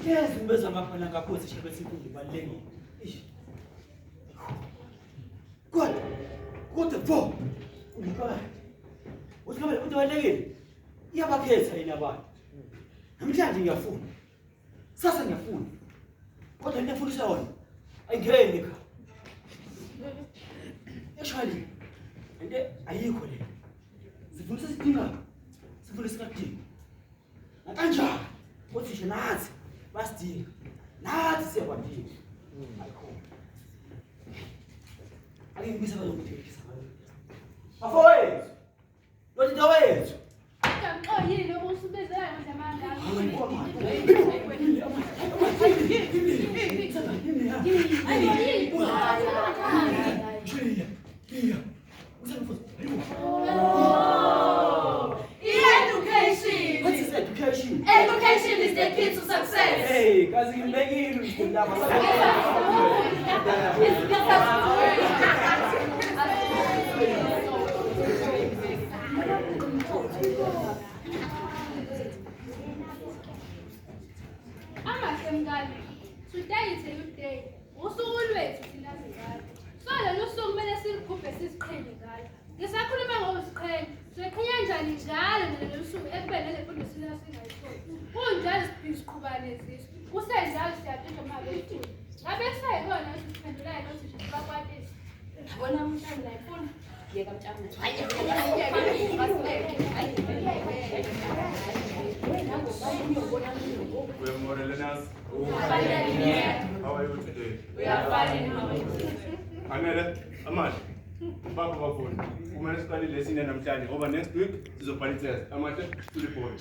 Yes, ngibeza amaphela ngaphosi shebe sifundi balengile. What the fuck? Ulikhaya. Usikhaya uthi balengile. Iyabakhetha yini abantu. Namhlanje ngiyafuna. Sasa ngiyafuna. Kodwa into efundisa yona ayingeni ekhaya. Eshwali. Ande ayikho le. Sifundisa sidinga. Sifundisa kadinga. Nakanjani? Othisha nathi basidinga. Nathi siyabadinga. Ayikho. Angibisa bazokuthekisa. Afowethu. Lo into wethu. Yini usubezela nje amanga. Education. What is education? Education is the key to success. Hey, kazi ngibekile ndaba. Today is a good day. Usuku lwethu thina zingane. So lelo suku kumele siligubhe siziqhenye ngalo. Ngisakhuluma ngoziqhenye. Siqhenya njani njalo lelo suku ekubene le mfundo singayitholi. Kunjalo siqhubana nezizwe. Kusenjalo siyaphinda manje ethu. Ngabe sayibona siphendulayo nothi sibakwatisa. Yabona umntana la ifuna. Yeka mntana. We are more learners. How are you today? We are fine. How are you? Anele, Amal, Baba Bafun. Women study lesson and I'm telling over next week is a party test. Amal, to the point.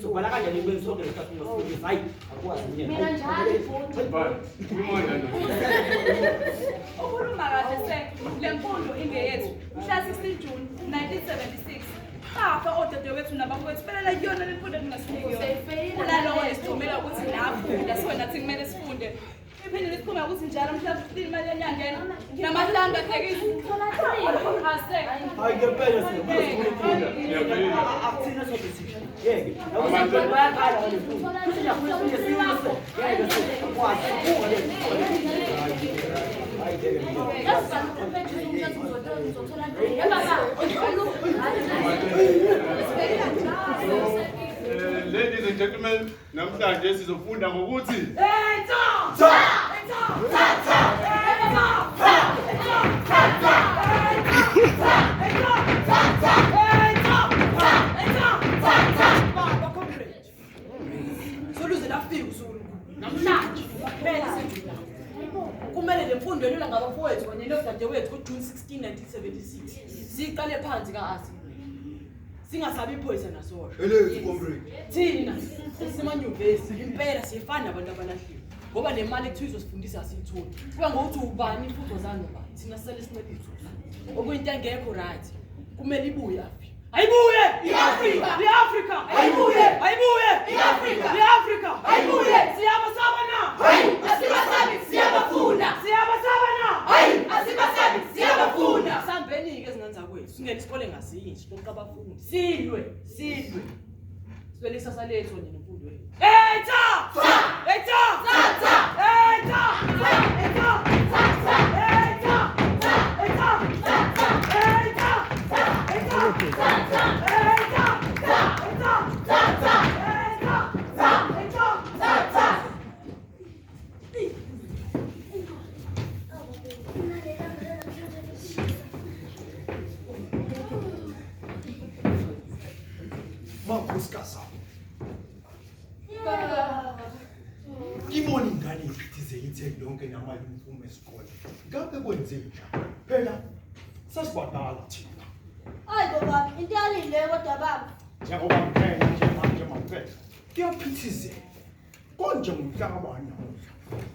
So wala kanya ni wenzo ke kasi ngosiki sai akwa sinya. Mina njalo futhi. But we more than Ukhuluma kahle se le mfundo ingeyethu mhla 16 June 1976 Papa odadewethu nabafowethu phela yona le mfundo engasinike yona. Kunalowo esithomela ukuthi lapho la sona nathi kumele sifunde. Iphinde lesikhuluma ukuthi njalo mhla 15 imali yenyangeni namahlanga athekisi. Hase. Hayi ngempela sifunda. Akuthina sokuthi. Yeke. Awusithi bayakhala wale mfundo. Siyafuna ukuthi siwise. Yeke sikwazi ukule. Ladies and gentlemen, namhlanje sizofunda ngokuthi Soluze lafika usuku namhlanje kumele senze kumele le mfundo yona ngabafowethu kanye nodadewethu ku June 16 1976 siqale phansi kaasi singasabi iphoyisa nasona elethu comrade thina esimanyuvesi impela siyefana nabantu abalahliwe ngoba le mali ekuthiwa izosifundisa asiyitholi kuba ngokuthi ubani imfundo zami ba thina sele sinedithu okuyinto engekho right kumele ibuye aphi ayibuye iAfrika iAfrika ayibuye iAfrika iAfrika ayibuye siyabasaba na hayi asibasabi siyabafuna siyabasaba na hayi asibasabi siyabafuna sambeni ke ezinganza kwethu singene isikole ngasinye konke abafundi silwe sibelisa saletho nje nemfundo yethu etha Makuskasa. Ibona ingane izithi ithe lonke namali umfumo esikole. Ngabe kwenze njani? Phela sasibadala thina. Hayi baba, into yalile kodwa baba. Njengoba mphela nje manje. Kuyaphithizela. Konje ngumhlaka bani namuhla?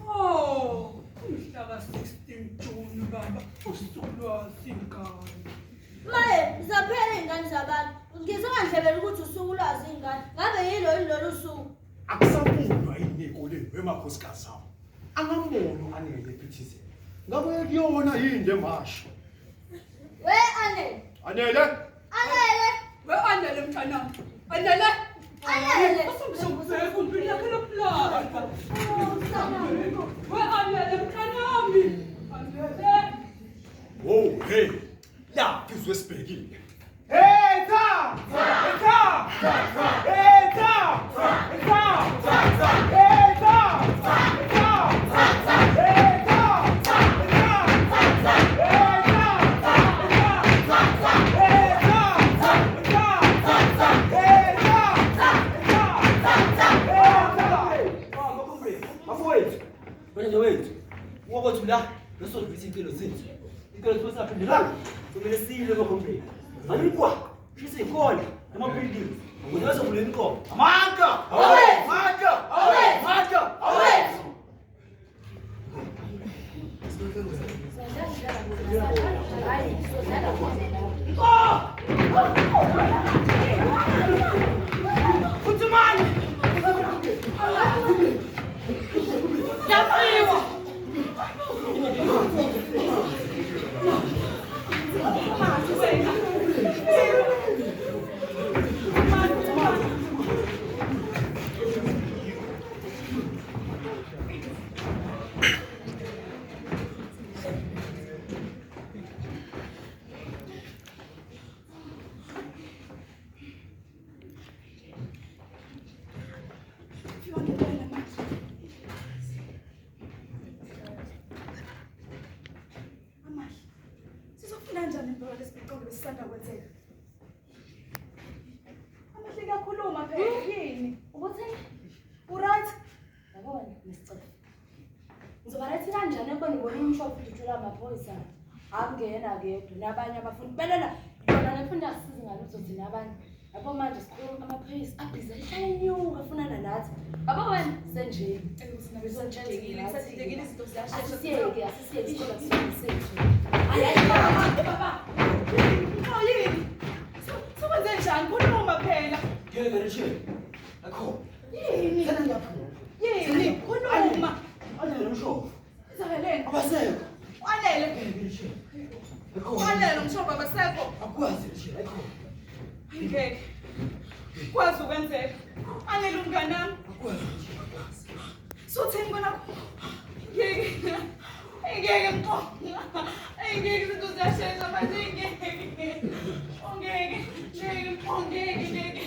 oh umhla ka 16 June baba usukulwa singane Maye, zaphela ingane zabantu. Ngisengandlebela ukuthi usuku lwazi ingane. Ngabe yilolu suku. Akusafundwa yini ekoleni emakhosikazi awo. Angambono anele ephithizela. Ngabe kuyona yini emasho? We Anele. Anele? Anele. we andele mthanami. Anele. Usungizobheka umpilo yakhe lokulala. Anele mthanami. Anele. Oh, hey. La, kizwe sibhekile. Hey, ta! Hey, ta! Hey, ta! Hey, ta! Hey, ta! Hey, wait. What about that? Let's not visit the city. Because what's happening now? So we see the complaint. And you go. She say, call. I'm not building. We also will go. Amanda! Away! Amanda! Away! Amanda! Away! Put your mind! Angena-ke nabanye abafundi belela yona nefunda asize ngalo uzothi nabanye yabo manje sikhuluma amaphoyisa abhiza ehlanyuka afunana nathi yabo wena senje Sithekile izinto ziyashesha. asisiyeke isikole kusethu Baba. Oh yini? Sokwenze njani? Khuluma phela. Get the shit. Akho. Yini? Sana ngiyaphuza. Yini? Khuluma. Anele Ùmshovo. Izabeleni. Abasekho. Anele. Get the shit. Akho. Anele Ùmshovo abasekho. Akwazi the shit. Akho. Ngeke. Kwazi ukwenzeka. Anele umnganami. Akwazi the shit. Akwazi. Sotheni kona. Ngeke. Ngeke ngqo. Ngeke izinto ziyashesha manje ngeke. Ongeke. Ngeke ongeke ngeke.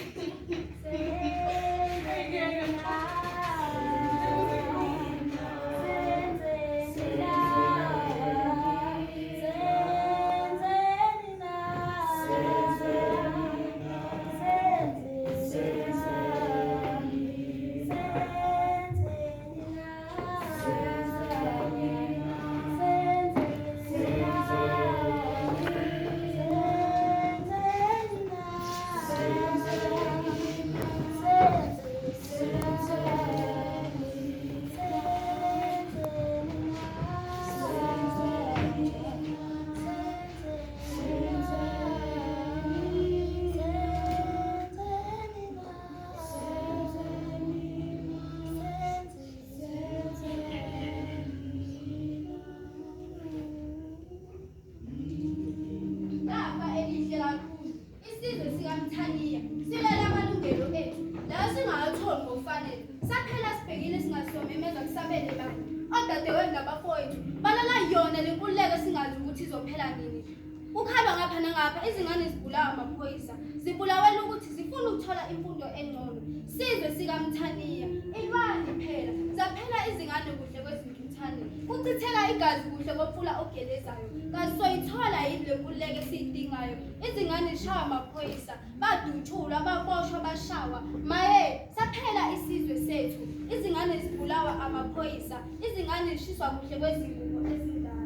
Ukhaba ngapha nangapha izingane zibulawa amaphoyisa zibulawela ukuthi zifuna ukuthola imfundo engcono sizwe sikaMthaniya ilwani phela zaphela izingane kuhle kwezintuthane kuchitheka igazi kuhle kopfula ogelezayo kasoyithola yini lenkululeko esiyidingayo izingane zishawa amaphoyisa badutshulwa baboshwa bashawa maye saphela isizwe sethu izingane zibulawa amaphoyisa izingane zishiswa kuhle kwezingubo ezindala.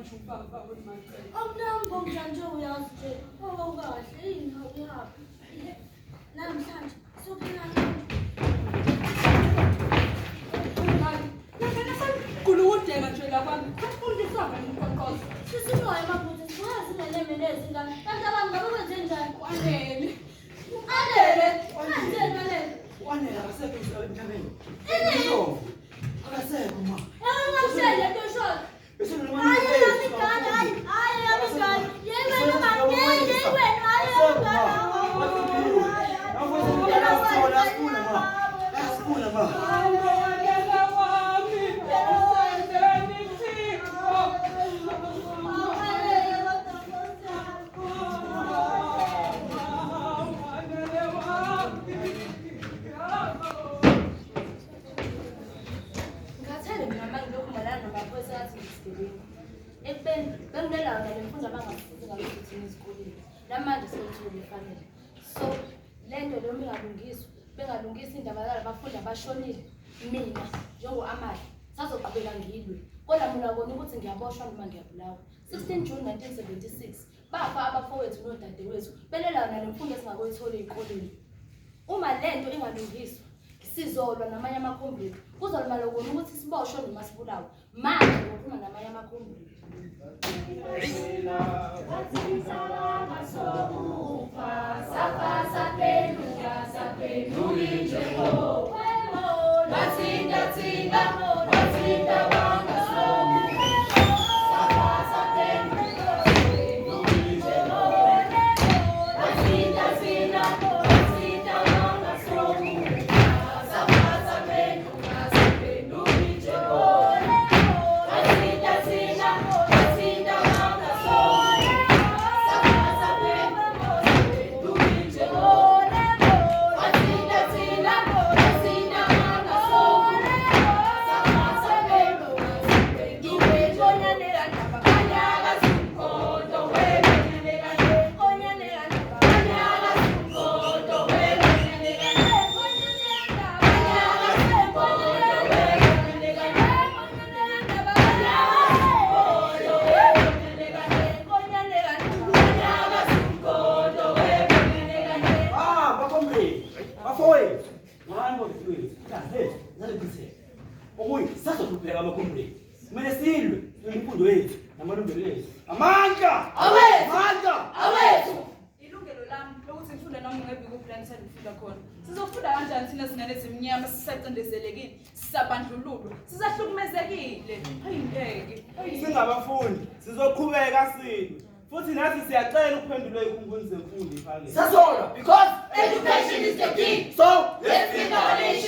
ngisho ufaka manje. Awunambo njani uyazi nje. Oh kahle indawo yaphi. Namhlanje sophela Kuludeka nje labantu. Kufundiswa ngomqoqozo. sisimoya emaphutha siwazi ngelemene ezingane. Kanti abantu ngabe kwenze njani? Kwanele. Anele. Kanjani anele? Wanela akasekho emhlabeni. Ini? Ùmshovo. Akasekho ma. Ngiyashela lento shona. Bese Hayi nomani. yamigana, hayi yamigana. Yewena mama, yewena, hayi yamigana. Asifuna ma. Ngathanda mina manje lokumalana namaphoyisa athi ngisigebengu. Ekubeni benginelawo nemfundo abangasiza ngalokuthi ezikoleni. Namanje sekuthule ifanele. So lento lo bengalungisa indaba yalabafundi abashonile. Mina njengo-Amali sazoqhubeka ngilwe. Kodwa mina ngibona ukuthi ngiyaboshwa noma ngiyabulawa. 16 June 1976 bafa abafowethu nodadewethu belelayo nalemfundo esingakuyithola ezikoleni. Uma lento ingalungiswa sizolwa namanye amakhombisi kuzolima lokona ukuthi siboshwe noma sibulawe manje ngokukhuluma namanye amakhombisi ilungelo lami lokuthi ngifunda noma ngeviki kuphela ngifunda khona sizofunda kanjani thina singane ezimnyama sisacindezelekile sisabandlululo sisahlukumezekile hayi ngeke Singabafundi sizoqhubeka silwe futhi nathi siyacela ukuphendula izikhumbuzo zemfundo iphakeme. Sasolwa because education is the key. so Let's be knowledge.